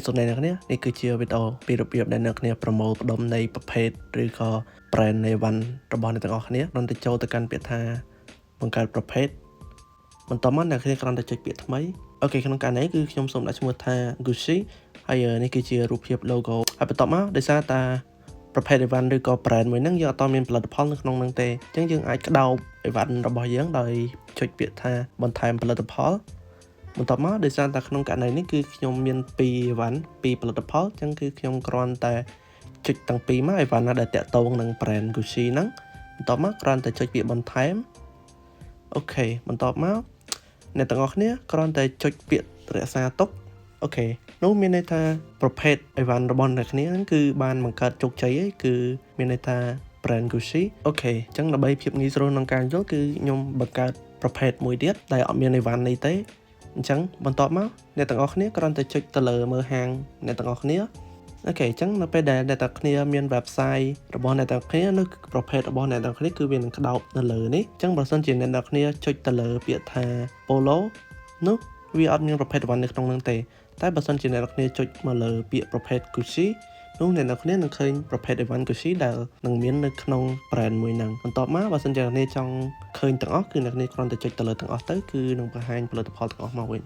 សូមអ្នកនរគ្នានេះគឺជាវីដេអូពីរបៀបដែលអ្នកនរគ្នាប្រមូលផ្ដុំនៃប្រភេទឬក៏ brand នៃវ៉ាន់របស់អ្នកទាំងអស់គ្នាគ្រាន់តែចូលទៅកាន់ពាក្យថាបង្កើតប្រភេទបន្ទាប់មកអ្នកនរគ្នាគ្រាន់តែចុចពាក្យថ្មីអូខេក្នុងការនេះគឺខ្ញុំសូមដាក់ឈ្មោះថា Gucci ហើយនេះគឺជារូបភាព logo ហើយបន្ទាប់មកដោយសារតាប្រភេទអីវ៉ាន់ឬក៏ brand មួយហ្នឹងយើងអត់មានផលិតផលនៅក្នុងហ្នឹងទេអញ្ចឹងយើងអាចក្តោបអីវ៉ាន់របស់យើងដោយចុចពាក្យថាបន្ថែមផលិតផលបន្ទាប់មកដោយសារតែក្នុងករណីនេះគឺខ្ញុំមាន2អីវ៉ាន់2ផលិតផលអញ្ចឹងគឺខ្ញុំគ្រាន់តែចុចទាំងពីរមកអីវ៉ាន់ណាដែលតាក់ទងនឹង brand Gucci ហ្នឹងបន្ទាប់មកគ្រាន់តែចុចពាក្យបន្ថែមអូខេបន្ទាប់មកអ្នកទាំងអស់គ្នាគ្រាន់តែចុចពាក្យរក្សាទុកអូខេនោះមានន័យថាប្រភេទអីវ៉ាន់របស់អ្នកគ្នាហ្នឹងគឺបានបង្កើតជោគជ័យហើយគឺមានន័យថា brand Gucci អូខេអញ្ចឹងដើម្បីភាពងាយស្រួលក្នុងការយល់គឺខ្ញុំបង្កើតប្រភេទមួយទៀតដែលអត់មានអីវ៉ាន់នេះទេអញ្ចឹងបន្ទាប់មកអ្នកទាំងអស់គ្នាគ្រាន់តែចុចទៅលើមើលហាងអ្នកទាំងអស់គ្នាអូខេអញ្ចឹងនៅពេលដែលអ្នកទាំងអស់គ្នាមាន website របស់អ្នកទាំងអស់គ្នានោះប្រភេទរបស់អ្នកទាំងអស់គ្នាគឺវានឹងក្តោបនៅលើនេះអញ្ចឹងបើសិនជាអ្នកទាំងអស់គ្នាចុចទៅលើពាក្យថា polo នោះវាអត់មានប្រភេទវ៉ាន់នៅក្នុងនោះទេតែបើសិនជាអ្នកទាំងអស់គ្នាចុចមកលើពាក្យប្រភេទ Gucci នោះអ្នកទាំងអស់គ្នានឹងឃើញប្រភេទ Evan Gucci ដែលនឹងមាននៅក្នុង brand មួយហ្នឹងបន្ទាប់មកបើសិនជាអ្នកចង់ឃើញទាំងអស់គឺអ្នកគ្រាន់តែចុចទៅលើទាំងអស់ទៅគឺនឹងបង្ហាញផលិតផលទាំងអស់មកវិញ